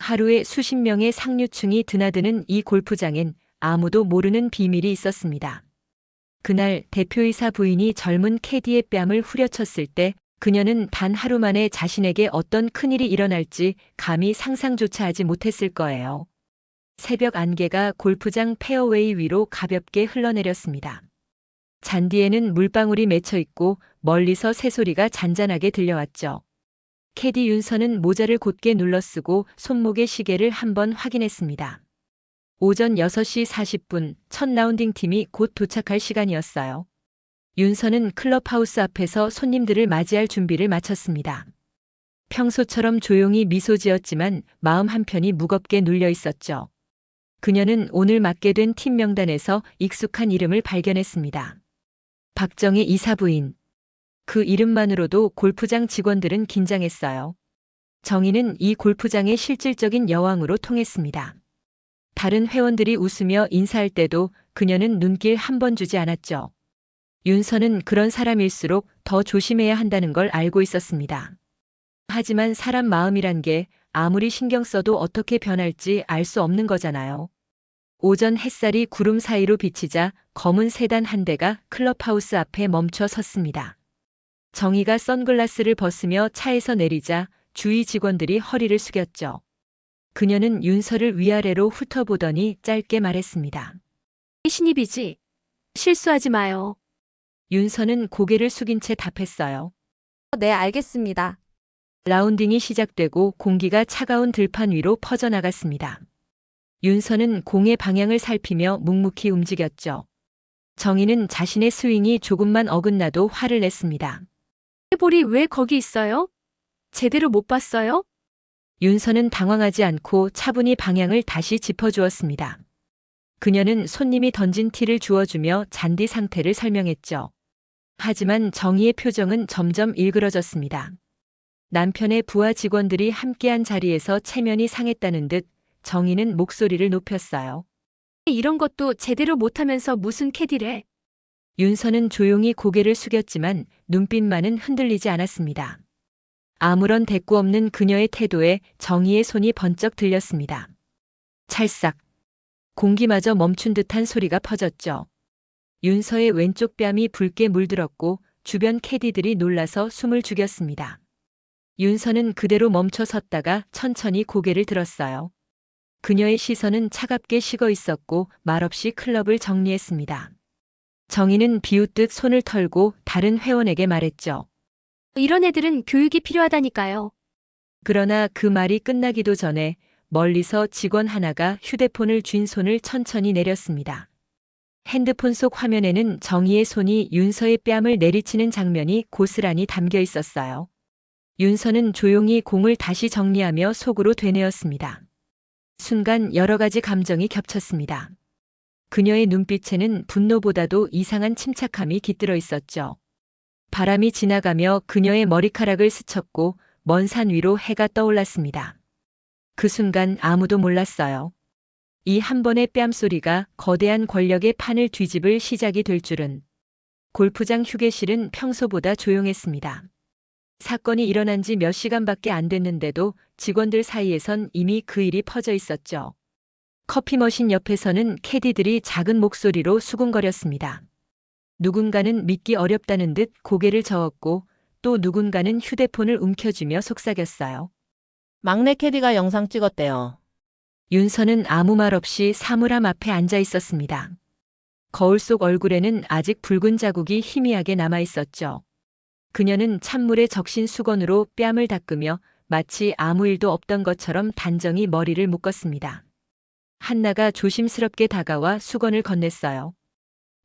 하루에 수십 명의 상류층이 드나드는 이 골프장엔 아무도 모르는 비밀이 있었습니다. 그날 대표이사 부인이 젊은 캐디의 뺨을 후려쳤을 때 그녀는 단 하루 만에 자신에게 어떤 큰일이 일어날지 감히 상상조차 하지 못했을 거예요. 새벽 안개가 골프장 페어웨이 위로 가볍게 흘러내렸습니다. 잔디에는 물방울이 맺혀 있고 멀리서 새소리가 잔잔하게 들려왔죠. 캐디 윤서는 모자를 곧게 눌러쓰고 손목의 시계를 한번 확인했습니다. 오전 6시 40분 첫 라운딩 팀이 곧 도착할 시간이었어요. 윤서는 클럽하우스 앞에서 손님들을 맞이할 준비를 마쳤습니다. 평소처럼 조용히 미소 지었지만 마음 한편이 무겁게 눌려 있었죠. 그녀는 오늘 맡게 된 팀 명단에서 익숙한 이름을 발견했습니다. 박정희 이사 부인. 그 이름만으로도 골프장 직원들은 긴장했어요. 정희는 이 골프장의 실질적인 여왕으로 통했습니다. 다른 회원들이 웃으며 인사할 때도 그녀는 눈길 한 번 주지 않았죠. 윤서는 그런 사람일수록 더 조심해야 한다는 걸 알고 있었습니다. 하지만 사람 마음이란 게 아무리 신경 써도 어떻게 변할지 알 수 없는 거잖아요. 오전 햇살이 구름 사이로 비치자 검은 세단 한 대가 클럽하우스 앞에 멈춰 섰습니다. 정희가 선글라스를 벗으며 차에서 내리자 주위 직원들이 허리를 숙였죠. 그녀는 윤서를 위아래로 훑어보더니 짧게 말했습니다. 신입이지? 실수하지 마요. 윤서는 고개를 숙인 채 답했어요. 네, 알겠습니다. 라운딩이 시작되고 공기가 차가운 들판 위로 퍼져나갔습니다. 윤서는 공의 방향을 살피며 묵묵히 움직였죠. 정희는 자신의 스윙이 조금만 어긋나도 화를 냈습니다. 볼이 왜 거기 있어요? 제대로 못 봤어요? 윤서는 당황하지 않고 차분히 방향을 다시 짚어주었습니다. 그녀는 손님이 던진 티를 주워주며 잔디 상태를 설명했죠. 하지만 정희의 표정은 점점 일그러졌습니다. 남편의 부하 직원들이 함께한 자리에서 체면이 상했다는 듯 정희는 목소리를 높였어요. 이런 것도 제대로 못하면서 무슨 캐디래? 윤서는 조용히 고개를 숙였지만 눈빛만은 흔들리지 않았습니다. 아무런 대꾸 없는 그녀의 태도에 정희의 손이 번쩍 들렸습니다. 찰싹. 공기마저 멈춘 듯한 소리가 퍼졌죠. 윤서의 왼쪽 뺨이 붉게 물들었고 주변 캐디들이 놀라서 숨을 죽였습니다. 윤서는 그대로 멈춰 섰다가 천천히 고개를 들었어요. 그녀의 시선은 차갑게 식어 있었고 말없이 클럽을 정리했습니다. 정희는 비웃듯 손을 털고 다른 회원에게 말했죠. 이런 애들은 교육이 필요하다니까요. 그러나 그 말이 끝나기도 전에 멀리서 직원 하나가 휴대폰을 쥔 손을 천천히 내렸습니다. 핸드폰 속 화면에는 정희의 손이 윤서의 뺨을 내리치는 장면이 고스란히 담겨 있었어요. 윤서는 조용히 공을 다시 정리하며 속으로 되뇌었습니다. 순간 여러 가지 감정이 겹쳤습니다. 그녀의 눈빛에는 분노보다도 이상한 침착함이 깃들어 있었죠. 바람이 지나가며 그녀의 머리카락을 스쳤고 먼 산 위로 해가 떠올랐습니다. 그 순간 아무도 몰랐어요. 이 한 번의 뺨소리가 거대한 권력의 판을 뒤집을 시작이 될 줄은. 골프장 휴게실은 평소보다 조용했습니다. 사건이 일어난 지 몇 시간밖에 안 됐는데도 직원들 사이에선 이미 그 일이 퍼져 있었죠. 커피 머신 옆에서는 캐디들이 작은 목소리로 수군거렸습니다. 누군가는 믿기 어렵다는 듯 고개를 저었고 또 누군가는 휴대폰을 움켜쥐며 속삭였어요. 막내 캐디가 영상 찍었대요. 윤서는 아무 말 없이 사물함 앞에 앉아 있었습니다. 거울 속 얼굴에는 아직 붉은 자국이 희미하게 남아 있었죠. 그녀는 찬물에 적신 수건으로 뺨을 닦으며 마치 아무 일도 없던 것처럼 단정히 머리를 묶었습니다. 한나가 조심스럽게 다가와 수건을 건넸어요.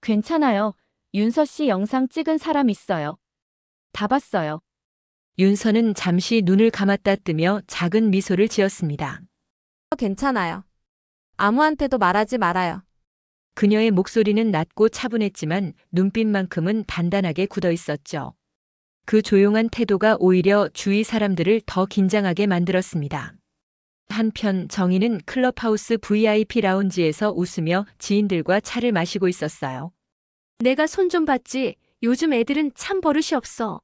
괜찮아요. 윤서 씨 영상 찍은 사람 있어요. 다 봤어요. 윤서는 잠시 눈을 감았다 뜨며 작은 미소를 지었습니다. 괜찮아요. 아무한테도 말하지 말아요. 그녀의 목소리는 낮고 차분했지만 눈빛만큼은 단단하게 굳어 있었죠. 그 조용한 태도가 오히려 주위 사람들을 더 긴장하게 만들었습니다. 한편 정희는 클럽하우스 VIP 라운지에서 웃으며 지인들과 차를 마시고 있었어요. 내가 손 좀 봤지. 요즘 애들은 참 버릇이 없어.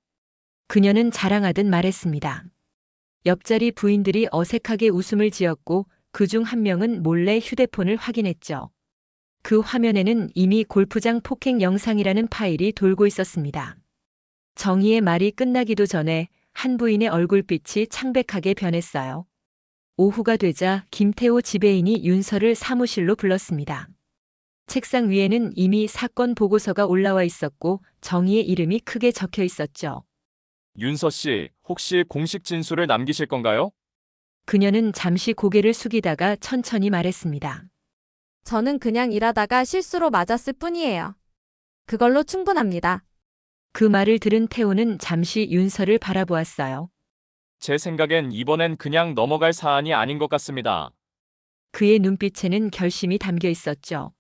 그녀는 자랑하듯 말했습니다. 옆자리 부인들이 어색하게 웃음을 지었고 그중 한 명은 몰래 휴대폰을 확인했죠. 그 화면에는 이미 골프장 폭행 영상이라는 파일이 돌고 있었습니다. 정희의 말이 끝나기도 전에 한 부인의 얼굴빛이 창백하게 변했어요. 오후가 되자 김태호 지배인이 윤서를 사무실로 불렀습니다. 책상 위에는 이미 사건 보고서가 올라와 있었고 정희의 이름이 크게 적혀 있었죠. 윤서 씨, 혹시 공식 진술을 남기실 건가요? 그녀는 잠시 고개를 숙이다가 천천히 말했습니다. 저는 그냥 일하다가 실수로 맞았을 뿐이에요. 그걸로 충분합니다. 그 말을 들은 태호는 잠시 윤서를 바라보았어요. 제 생각엔 이번엔 그냥 넘어갈 사안이 아닌 것 같습니다. 그의 눈빛에는 결심이 담겨 있었죠.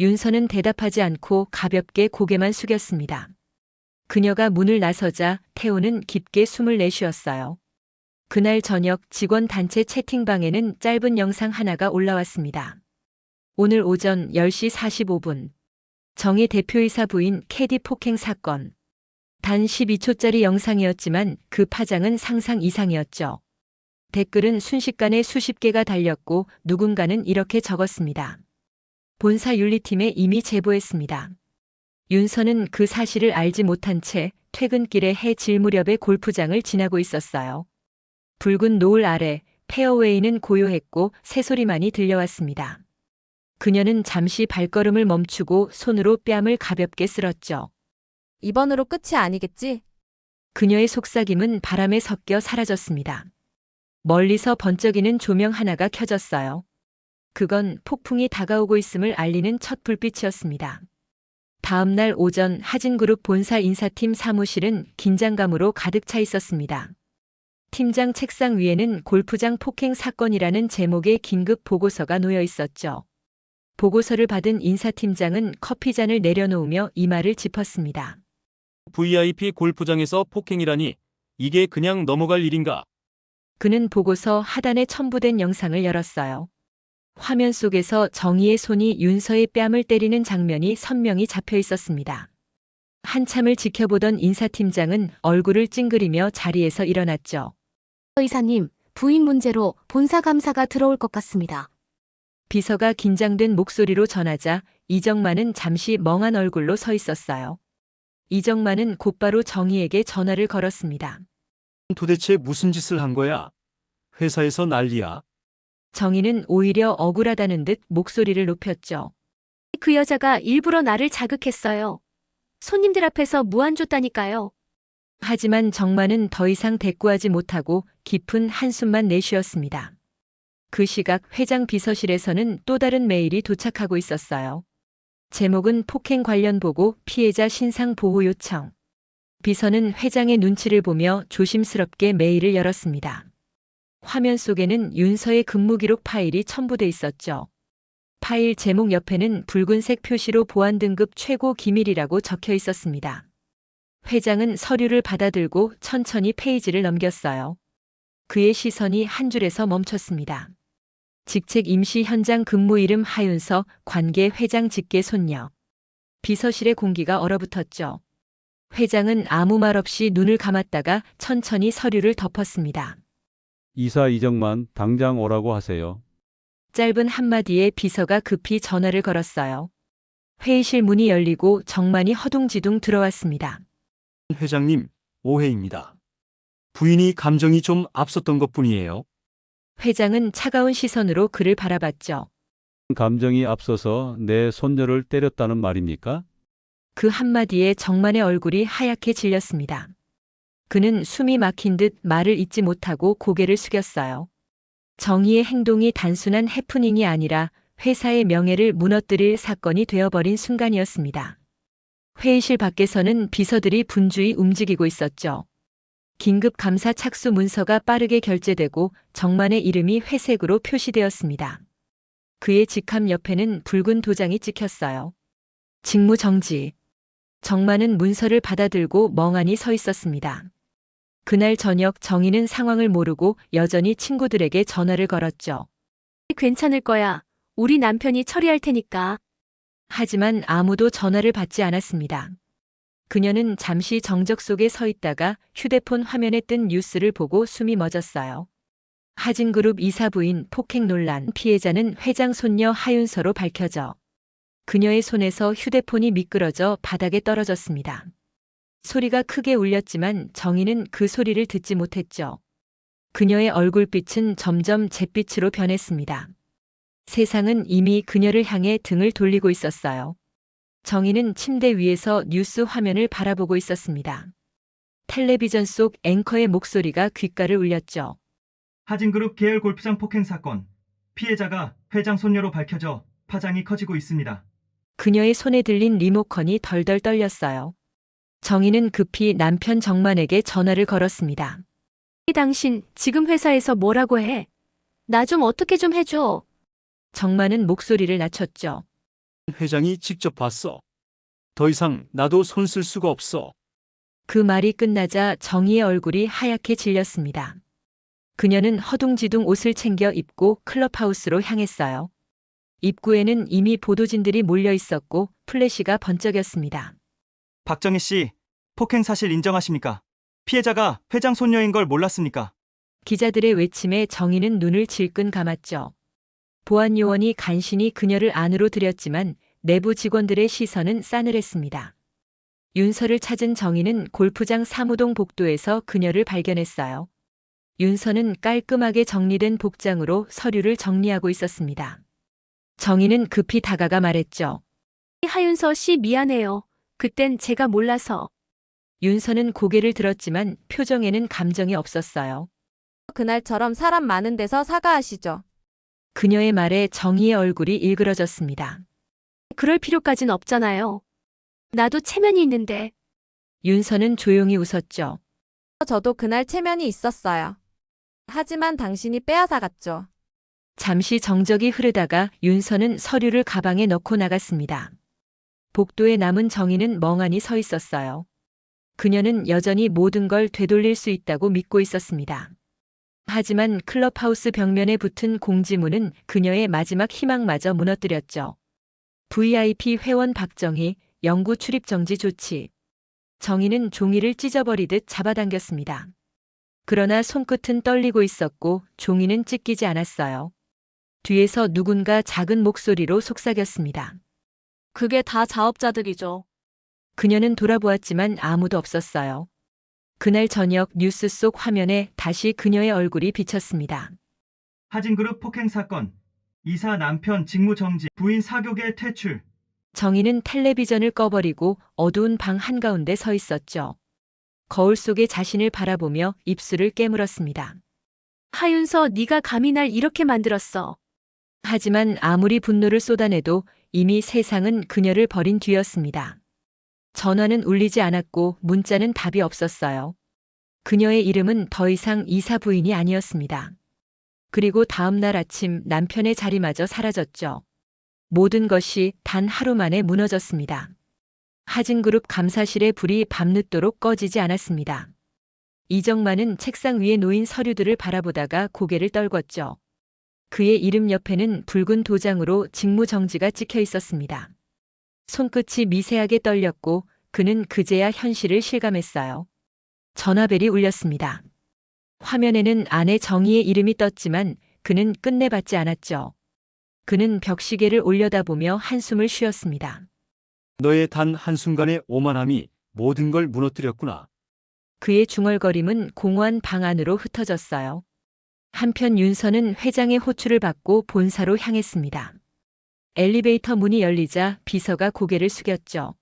윤서는 대답하지 않고 가볍게 고개만 숙였습니다. 그녀가 문을 나서자 태호는 깊게 숨을 내쉬었어요. 그날 저녁 직원 단체 채팅방에는 짧은 영상 하나가 올라왔습니다. 오늘 오전 10시 45분. 정의 대표이사 부인 캐디 폭행 사건. 단 12초짜리 영상이었지만 그 파장은 상상 이상이었죠. 댓글은 순식간에 수십 개가 달렸고 누군가는 이렇게 적었습니다. 본사 윤리팀에 이미 제보했습니다. 윤서는 그 사실을 알지 못한 채 퇴근길에 해 질 무렵에 골프장을 지나고 있었어요. 붉은 노을 아래 페어웨이는 고요했고 새소리만이 들려왔습니다. 그녀는 잠시 발걸음을 멈추고 손으로 뺨을 가볍게 쓸었죠. 이번으로 끝이 아니겠지? 그녀의 속삭임은 바람에 섞여 사라졌습니다. 멀리서 번쩍이는 조명 하나가 켜졌어요. 그건 폭풍이 다가오고 있음을 알리는 첫 불빛이었습니다. 다음 날 오전 하진그룹 본사 인사팀 사무실은 긴장감으로 가득 차 있었습니다. 팀장 책상 위에는 골프장 폭행 사건이라는 제목의 긴급 보고서가 놓여 있었죠. 보고서를 받은 인사팀장은 커피잔을 내려놓으며 이 말을 짚었습니다. VIP 골프장에서 폭행이라니 이게 그냥 넘어갈 일인가? 그는 보고서 하단에 첨부된 영상을 열었어요. 화면 속에서 정희의 손이 윤서의 뺨을 때리는 장면이 선명히 잡혀 있었습니다. 한참을 지켜보던 인사팀장은 얼굴을 찡그리며 자리에서 일어났죠. 의사님, 부인 문제로 본사 감사가 들어올 것 같습니다. 비서가 긴장된 목소리로 전하자 이정만은 잠시 멍한 얼굴로 서 있었어요. 이정만은 곧바로 정희에게 전화를 걸었습니다. 도대체 무슨 짓을 한 거야? 회사에서 난리야. 정희는 오히려 억울하다는 듯 목소리를 높였죠. 그 여자가 일부러 나를 자극했어요. 손님들 앞에서 무안 줬다니까요. 하지만 정만은 더 이상 대꾸하지 못하고 깊은 한숨만 내쉬었습니다. 그 시각 회장 비서실에서는 또 다른 메일이 도착하고 있었어요. 제목은 폭행 관련 보고 피해자 신상 보호 요청. 비서는 회장의 눈치를 보며 조심스럽게 메일을 열었습니다. 화면 속에는 윤서의 근무기록 파일이 첨부돼 있었죠. 파일 제목 옆에는 붉은색 표시로 보안 등급 최고 기밀이라고 적혀 있었습니다. 회장은 서류를 받아들고 천천히 페이지를 넘겼어요. 그의 시선이 한 줄에서 멈췄습니다. 직책 임시 현장 근무 이름 하윤서, 관계 회장 직계 손녀. 비서실의 공기가 얼어붙었죠. 회장은 아무 말 없이 눈을 감았다가 천천히 서류를 덮었습니다. 이사 이정만 당장 오라고 하세요. 짧은 한마디에 비서가 급히 전화를 걸었어요. 회의실 문이 열리고 정만이 허둥지둥 들어왔습니다. 회장님, 오해입니다. 부인이 감정이 좀 앞섰던 것뿐이에요. 회장은 차가운 시선으로 그를 바라봤죠. 감정이 앞서서 내 손녀를 때렸다는 말입니까? 그 한마디에 정만의 얼굴이 하얗게 질렸습니다. 그는 숨이 막힌 듯 말을 잇지 못하고 고개를 숙였어요. 정희의 행동이 단순한 해프닝이 아니라 회사의 명예를 무너뜨릴 사건이 되어버린 순간이었습니다. 회의실 밖에서는 비서들이 분주히 움직이고 있었죠. 긴급 감사 착수 문서가 빠르게 결제되고 정만의 이름이 회색으로 표시되었습니다. 그의 직함 옆에는 붉은 도장이 찍혔어요. 직무 정지. 정만은 문서를 받아들고 멍하니 서 있었습니다. 그날 저녁 정희는 상황을 모르고 여전히 친구들에게 전화를 걸었죠. 괜찮을 거야. 우리 남편이 처리할 테니까. 하지만 아무도 전화를 받지 않았습니다. 그녀는 잠시 정적 속에 서 있다가 휴대폰 화면에 뜬 뉴스를 보고 숨이 멎었어요. 하진그룹 이사 부인 폭행 논란 피해자는 회장 손녀 하윤서로 밝혀져 그녀의 손에서 휴대폰이 미끄러져 바닥에 떨어졌습니다. 소리가 크게 울렸지만 정희는 그 소리를 듣지 못했죠. 그녀의 얼굴빛은 점점 잿빛으로 변했습니다. 세상은 이미 그녀를 향해 등을 돌리고 있었어요. 정희는 침대 위에서 뉴스 화면을 바라보고 있었습니다. 텔레비전 속 앵커의 목소리가 귓가를 울렸죠. 하진그룹 계열 골프장 폭행 사건. 피해자가 회장 손녀로 밝혀져 파장이 커지고 있습니다. 그녀의 손에 들린 리모컨이 덜덜 떨렸어요. 정희는 급히 남편 정만에게 전화를 걸었습니다. 당신 지금 회사에서 뭐라고 해? 나 좀 어떻게 좀 해줘. 정만은 목소리를 낮췄죠. 회장이 직접 봤어. 더 이상 나도 손 쓸 수가 없어. 그 말이 끝나자 정희의 얼굴이 하얗게 질렸습니다. 그녀는 허둥지둥 옷을 챙겨 입고 클럽하우스로 향했어요. 입구에는 이미 보도진들이 몰려 있었고 플래시가 번쩍였습니다. 박정희 씨, 폭행 사실 인정하십니까? 피해자가 회장 손녀인 걸 몰랐습니까? 기자들의 외침에 정희는 눈을 질끈 감았죠. 보안 요원이 간신히 그녀를 안으로 들였지만 내부 직원들의 시선은 싸늘했습니다. 윤서를 찾은 정희는 골프장 사무동 복도에서 그녀를 발견했어요. 윤서는 깔끔하게 정리된 복장으로 서류를 정리하고 있었습니다. 정희는 급히 다가가 말했죠. 하윤서 씨 미안해요. 그땐 제가 몰라서. 윤서는 고개를 들었지만 표정에는 감정이 없었어요. 그날처럼 사람 많은 데서 사과하시죠. 그녀의 말에 정희의 얼굴이 일그러졌습니다. 그럴 필요까진 없잖아요. 나도 체면이 있는데. 윤서는 조용히 웃었죠. 저도 그날 체면이 있었어요. 하지만 당신이 빼앗아갔죠. 잠시 정적이 흐르다가 윤서는 서류를 가방에 넣고 나갔습니다. 복도에 남은 정희는 멍하니 서 있었어요. 그녀는 여전히 모든 걸 되돌릴 수 있다고 믿고 있었습니다. 하지만 클럽하우스 벽면에 붙은 공지문은 그녀의 마지막 희망마저 무너뜨렸죠. VIP 회원 박정희, 영구 출입 정지 조치. 정희는 종이를 찢어버리듯 잡아당겼습니다. 그러나 손끝은 떨리고 있었고 종이는 찢기지 않았어요. 뒤에서 누군가 작은 목소리로 속삭였습니다. 그게 다 자업자득이죠. 그녀는 돌아보았지만 아무도 없었어요. 그날 저녁 뉴스 속 화면에 다시 그녀의 얼굴이 비쳤습니다. 하진그룹 폭행 사건. 이사 남편 직무 정지, 부인 사교계 퇴출. 정희는 텔레비전을 꺼버리고 어두운 방 한가운데 서 있었죠. 거울 속에 자신을 바라보며 입술을 깨물었습니다. 하윤서 네가 감히 날 이렇게 만들었어. 하지만 아무리 분노를 쏟아내도 이미 세상은 그녀를 버린 뒤였습니다. 전화는 울리지 않았고 문자는 답이 없었어요. 그녀의 이름은 더 이상 이사 부인이 아니었습니다. 그리고 다음 날 아침 남편의 자리마저 사라졌죠. 모든 것이 단 하루 만에 무너졌습니다. 하진그룹 감사실의 불이 밤늦도록 꺼지지 않았습니다. 이정만은 책상 위에 놓인 서류들을 바라보다가 고개를 떨궜죠. 그의 이름 옆에는 붉은 도장으로 직무정지가 찍혀 있었습니다. 손끝이 미세하게 떨렸고 그는 그제야 현실을 실감했어요. 전화벨이 울렸습니다. 화면에는 아내 정희의 이름이 떴지만 그는 끝내 받지 않았죠. 그는 벽시계를 올려다보며 한숨을 쉬었습니다. 너의 단 한순간의 오만함이 모든 걸 무너뜨렸구나. 그의 중얼거림은 공허한 방 안으로 흩어졌어요. 한편 윤서는 회장의 호출을 받고 본사로 향했습니다. 엘리베이터 문이 열리자 비서가 고개를 숙였죠.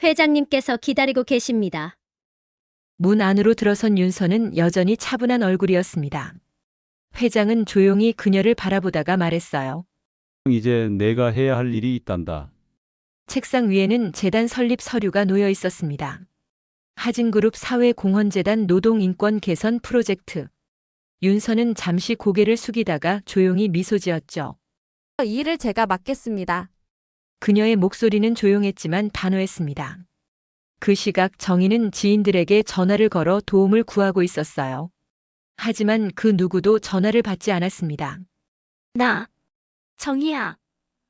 회장님께서 기다리고 계십니다. 문 안으로 들어선 윤서는 여전히 차분한 얼굴이었습니다. 회장은 조용히 그녀를 바라보다가 말했어요. 이제 내가 해야 할 일이 있단다. 책상 위에는 재단 설립 서류가 놓여 있었습니다. 하진그룹 사회공헌재단 노동인권 개선 프로젝트. 윤서는 잠시 고개를 숙이다가 조용히 미소 지었죠. 이 일을 제가 맡겠습니다. 그녀의 목소리는 조용했지만 단호했습니다. 그 시각 정희는 지인들에게 전화를 걸어 도움을 구하고 있었어요. 하지만 그 누구도 전화를 받지 않았습니다. 나. 정희야.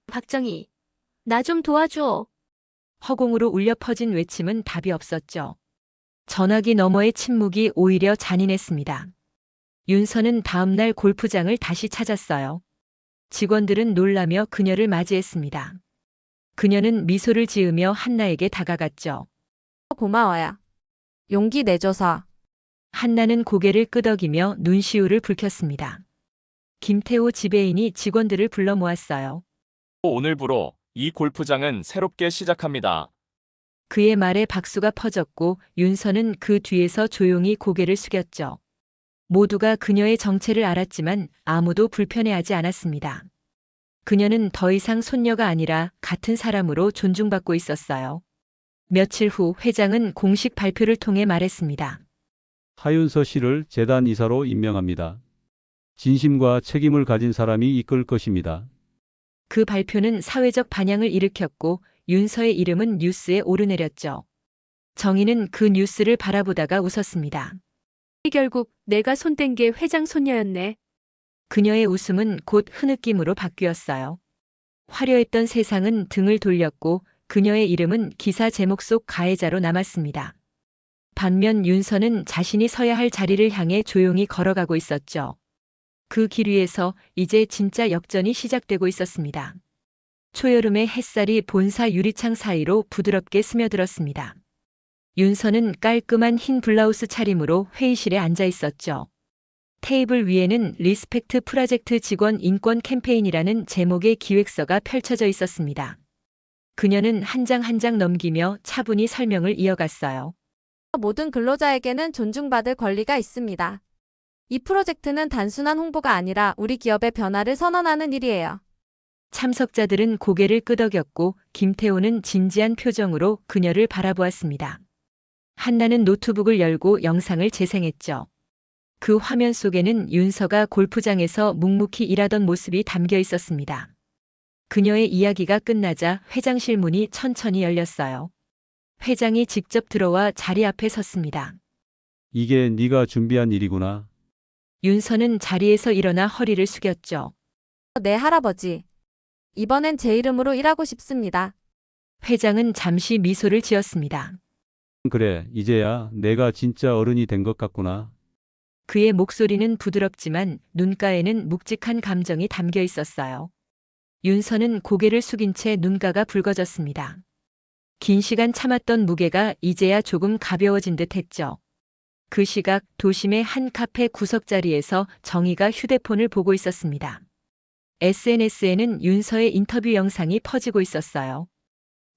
박정희. 나 좀 도와줘. 허공으로 울려 퍼진 외침은 답이 없었죠. 전화기 너머의 침묵이 오히려 잔인했습니다. 윤서는 다음날 골프장을 다시 찾았어요. 직원들은 놀라며 그녀를 맞이했습니다. 그녀는 미소를 지으며 한나에게 다가갔죠. 고마워요. 용기 내줘서. 한나는 고개를 끄덕이며 눈시울을 붉혔습니다. 김태호 지배인이 직원들을 불러 모았어요. 오늘부로 이 골프장은 새롭게 시작합니다. 그의 말에 박수가 퍼졌고 윤서는 그 뒤에서 조용히 고개를 숙였죠. 모두가 그녀의 정체를 알았지만 아무도 불편해하지 않았습니다. 그녀는 더 이상 손녀가 아니라 같은 사람으로 존중받고 있었어요. 며칠 후 회장은 공식 발표를 통해 말했습니다. 하윤서 씨를 재단 이사로 임명합니다. 진심과 책임을 가진 사람이 이끌 것입니다. 그 발표는 사회적 반향을 일으켰고 윤서의 이름은 뉴스에 오르내렸죠. 정희는 그 뉴스를 바라보다가 웃었습니다. 결국 내가 손댄 게 회장 손녀였네. 그녀의 웃음은 곧 흐느낌으로 바뀌었어요. 화려했던 세상은 등을 돌렸고 그녀의 이름은 기사 제목 속 가해자로 남았습니다. 반면 윤서는 자신이 서야 할 자리를 향해 조용히 걸어가고 있었죠. 그 길 위에서 이제 진짜 역전이 시작되고 있었습니다. 초여름의 햇살이 본사 유리창 사이로 부드럽게 스며들었습니다. 윤서는 깔끔한 흰 블라우스 차림으로 회의실에 앉아 있었죠. 테이블 위에는 리스펙트 프로젝트 직원 인권 캠페인이라는 제목의 기획서가 펼쳐져 있었습니다. 그녀는 한 장 한 장 넘기며 차분히 설명을 이어갔어요. 모든 근로자에게는 존중받을 권리가 있습니다. 이 프로젝트는 단순한 홍보가 아니라 우리 기업의 변화를 선언하는 일이에요. 참석자들은 고개를 끄덕였고 김태호는 진지한 표정으로 그녀를 바라보았습니다. 한나는 노트북을 열고 영상을 재생했죠. 그 화면 속에는 윤서가 골프장에서 묵묵히 일하던 모습이 담겨 있었습니다. 그녀의 이야기가 끝나자 회장실 문이 천천히 열렸어요. 회장이 직접 들어와 자리 앞에 섰습니다. 이게 네가 준비한 일이구나. 윤서는 자리에서 일어나 허리를 숙였죠. 네, 할아버지. 이번엔 제 이름으로 일하고 싶습니다. 회장은 잠시 미소를 지었습니다. 그래, 이제야 내가 진짜 어른이 된 것 같구나. 그의 목소리는 부드럽지만 눈가에는 묵직한 감정이 담겨 있었어요. 윤서는 고개를 숙인 채 눈가가 붉어졌습니다. 긴 시간 참았던 무게가 이제야 조금 가벼워진 듯 했죠. 그 시각 도심의 한 카페 구석자리에서 정희가 휴대폰을 보고 있었습니다. SNS에는 윤서의 인터뷰 영상이 퍼지고 있었어요.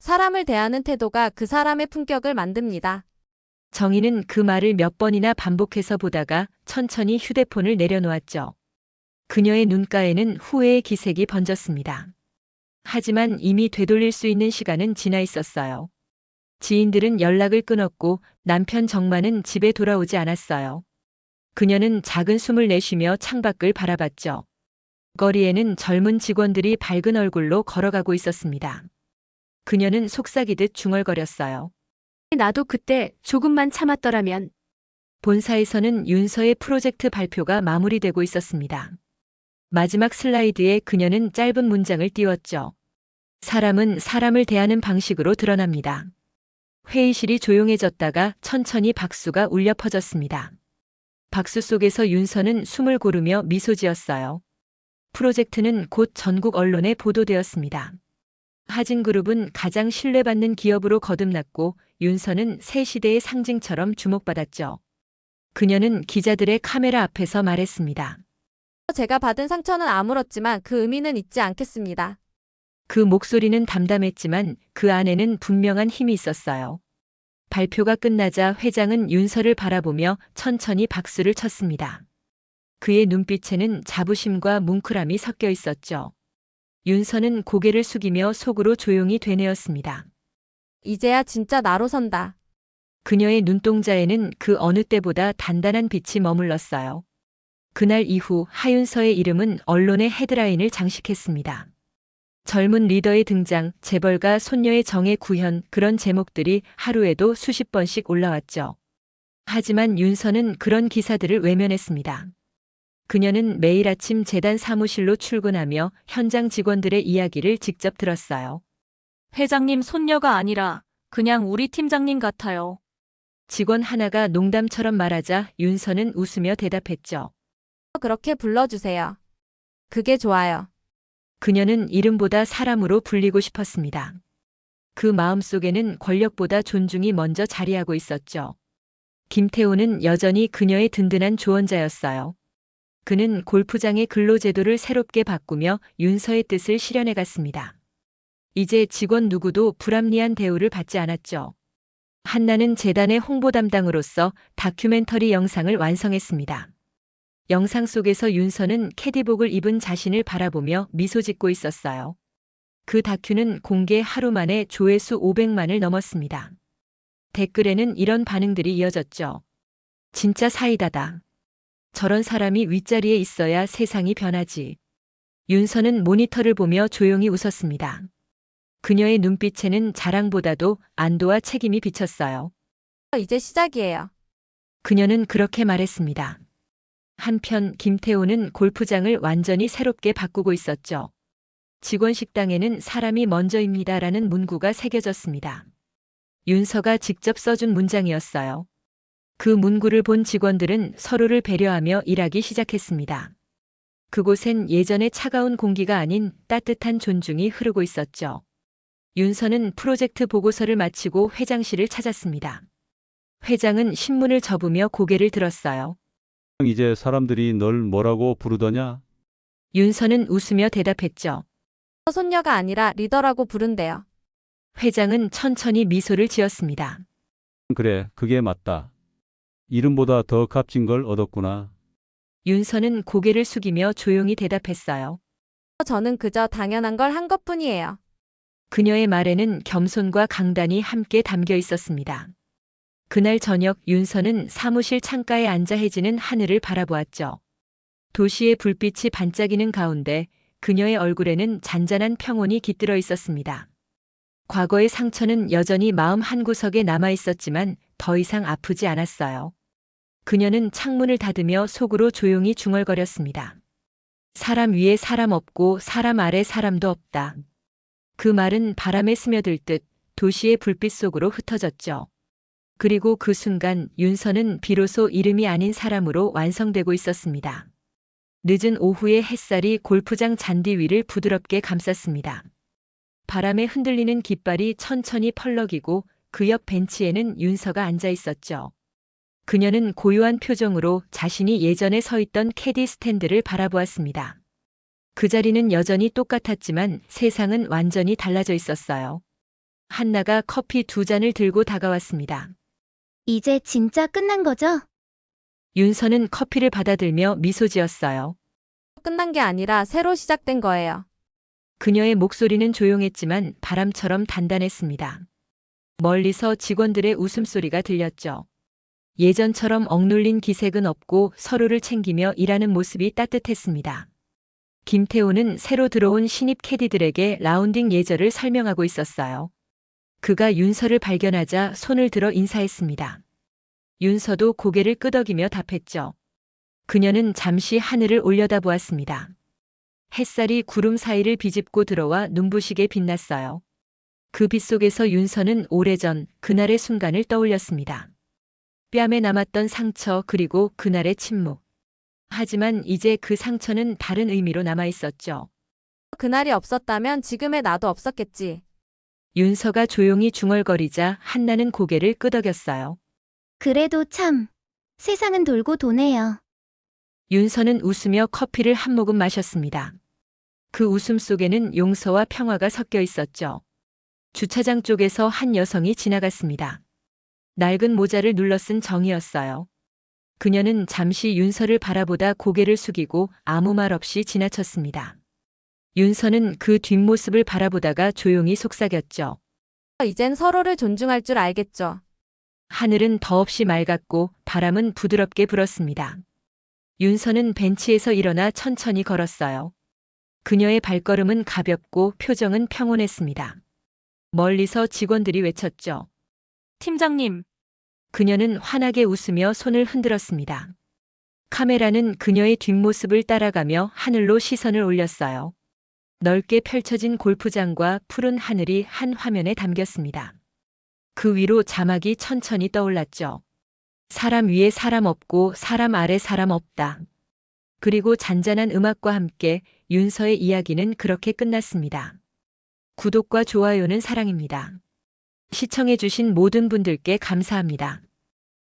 사람을 대하는 태도가 그 사람의 품격을 만듭니다. 정희는 그 말을 몇 번이나 반복해서 보다가 천천히 휴대폰을 내려놓았죠. 그녀의 눈가에는 후회의 기색이 번졌습니다. 하지만 이미 되돌릴 수 있는 시간은 지나 있었어요. 지인들은 연락을 끊었고 남편 정만은 집에 돌아오지 않았어요. 그녀는 작은 숨을 내쉬며 창밖을 바라봤죠. 거리에는 젊은 직원들이 밝은 얼굴로 걸어가고 있었습니다. 그녀는 속삭이듯 중얼거렸어요. 나도 그때 조금만 참았더라면. 본사에서는 윤서의 프로젝트 발표가 마무리되고 있었습니다. 마지막 슬라이드에 그녀는 짧은 문장을 띄웠죠. 사람은 사람을 대하는 방식으로 드러납니다. 회의실이 조용해졌다가 천천히 박수가 울려 퍼졌습니다. 박수 속에서 윤서는 숨을 고르며 미소 지었어요. 프로젝트는 곧 전국 언론에 보도되었습니다. 하진그룹은 가장 신뢰받는 기업으로 거듭났고 윤서는 새 시대의 상징처럼 주목받았죠. 그녀는 기자들의 카메라 앞에서 말했습니다. 제가 받은 상처는 아물었지만 그 의미는 잊지 않겠습니다. 그 목소리는 담담했지만 그 안에는 분명한 힘이 있었어요. 발표가 끝나자 회장은 윤서를 바라보며 천천히 박수를 쳤습니다. 그의 눈빛에는 자부심과 뭉클함이 섞여 있었죠. 윤서는 고개를 숙이며 속으로 조용히 되뇌었습니다. 이제야 진짜 나로 선다. 그녀의 눈동자에는 그 어느 때보다 단단한 빛이 머물렀어요. 그날 이후 하윤서의 이름은 언론의 헤드라인을 장식했습니다. 젊은 리더의 등장, 재벌가 손녀의 정의 구현, 그런 제목들이 하루에도 수십 번씩 올라왔죠. 하지만 윤서는 그런 기사들을 외면했습니다. 그녀는 매일 아침 재단 사무실로 출근하며 현장 직원들의 이야기를 직접 들었어요. 회장님 손녀가 아니라 그냥 우리 팀장님 같아요. 직원 하나가 농담처럼 말하자 윤서는 웃으며 대답했죠. 그렇게 불러주세요. 그게 좋아요. 그녀는 이름보다 사람으로 불리고 싶었습니다. 그 마음속에는 권력보다 존중이 먼저 자리하고 있었죠. 김태호는 여전히 그녀의 든든한 조언자였어요. 그는 골프장의 근로제도를 새롭게 바꾸며 윤서의 뜻을 실현해 갔습니다. 이제 직원 누구도 불합리한 대우를 받지 않았죠. 한나는 재단의 홍보 담당으로서 다큐멘터리 영상을 완성했습니다. 영상 속에서 윤서는 캐디복을 입은 자신을 바라보며 미소 짓고 있었어요. 그 다큐는 공개 하루 만에 조회수 500만을 넘었습니다. 댓글에는 이런 반응들이 이어졌죠. 진짜 사이다다. 저런 사람이 윗자리에 있어야 세상이 변하지. 윤서는 모니터를 보며 조용히 웃었습니다. 그녀의 눈빛에는 자랑보다도 안도와 책임이 비쳤어요. 이제 시작이에요. 그녀는 그렇게 말했습니다. 한편 김태호는 골프장을 완전히 새롭게 바꾸고 있었죠. 직원 식당에는 사람이 먼저입니다라는 문구가 새겨졌습니다. 윤서가 직접 써준 문장이었어요. 그 문구를 본 직원들은 서로를 배려하며 일하기 시작했습니다. 그곳엔 예전의 차가운 공기가 아닌 따뜻한 존중이 흐르고 있었죠. 윤서는 프로젝트 보고서를 마치고 회장실을 찾았습니다. 회장은 신문을 접으며 고개를 들었어요. 이제 사람들이 널 뭐라고 부르더냐? 윤서는 웃으며 대답했죠. 손녀가 아니라 리더라고 부른대요. 회장은 천천히 미소를 지었습니다. 그래, 그게 맞다. 이름보다 더 값진 걸 얻었구나. 윤서는 고개를 숙이며 조용히 대답했어요. 저는 그저 당연한 걸 한 것뿐이에요. 그녀의 말에는 겸손과 강단이 함께 담겨 있었습니다. 그날 저녁 윤서는 사무실 창가에 앉아 해지는 하늘을 바라보았죠. 도시의 불빛이 반짝이는 가운데 그녀의 얼굴에는 잔잔한 평온이 깃들어 있었습니다. 과거의 상처는 여전히 마음 한구석에 남아 있었지만 더 이상 아프지 않았어요. 그녀는 창문을 닫으며 속으로 조용히 중얼거렸습니다. 사람 위에 사람 없고 사람 아래 사람도 없다. 그 말은 바람에 스며들 듯 도시의 불빛 속으로 흩어졌죠. 그리고 그 순간 윤서는 비로소 이름이 아닌 사람으로 완성되고 있었습니다. 늦은 오후의 햇살이 골프장 잔디 위를 부드럽게 감쌌습니다. 바람에 흔들리는 깃발이 천천히 펄럭이고 그 옆 벤치에는 윤서가 앉아 있었죠. 그녀는 고요한 표정으로 자신이 예전에 서 있던 캐디 스탠드를 바라보았습니다. 그 자리는 여전히 똑같았지만 세상은 완전히 달라져 있었어요. 한나가 커피 2잔을 들고 다가왔습니다. 이제 진짜 끝난 거죠? 윤서는 커피를 받아들며 미소 지었어요. 끝난 게 아니라 새로 시작된 거예요. 그녀의 목소리는 조용했지만 바람처럼 단단했습니다. 멀리서 직원들의 웃음소리가 들렸죠. 예전처럼 억눌린 기색은 없고 서로를 챙기며 일하는 모습이 따뜻했습니다. 김태호는 새로 들어온 신입 캐디들에게 라운딩 예절을 설명하고 있었어요. 그가 윤서를 발견하자 손을 들어 인사했습니다. 윤서도 고개를 끄덕이며 답했죠. 그녀는 잠시 하늘을 올려다보았습니다. 햇살이 구름 사이를 비집고 들어와 눈부시게 빛났어요. 그 빛 속에서 윤서는 오래전 그날의 순간을 떠올렸습니다. 뺨에 남았던 상처 그리고 그날의 침묵. 하지만 이제 그 상처는 다른 의미로 남아 있었죠. 그날이 없었다면 지금의 나도 없었겠지. 윤서가 조용히 중얼거리자 한나는 고개를 끄덕였어요. 그래도 참, 세상은 돌고 도네요. 윤서는 웃으며 커피를 한 모금 마셨습니다. 그 웃음 속에는 용서와 평화가 섞여 있었죠. 주차장 쪽에서 한 여성이 지나갔습니다. 낡은 모자를 눌러쓴 정이었어요. 그녀는 잠시 윤서를 바라보다 고개를 숙이고 아무 말 없이 지나쳤습니다. 윤서는 그 뒷모습을 바라보다가 조용히 속삭였죠. 이젠 서로를 존중할 줄 알겠죠. 하늘은 더없이 맑았고 바람은 부드럽게 불었습니다. 윤서는 벤치에서 일어나 천천히 걸었어요. 그녀의 발걸음은 가볍고 표정은 평온했습니다. 멀리서 직원들이 외쳤죠. 팀장님. 그녀는 환하게 웃으며 손을 흔들었습니다. 카메라는 그녀의 뒷모습을 따라가며 하늘로 시선을 올렸어요. 넓게 펼쳐진 골프장과 푸른 하늘이 한 화면에 담겼습니다. 그 위로 자막이 천천히 떠올랐죠. 사람 위에 사람 없고 사람 아래 사람 없다. 그리고 잔잔한 음악과 함께 윤서의 이야기는 그렇게 끝났습니다. 구독과 좋아요는 사랑입니다. 시청해주신 모든 분들께 감사합니다.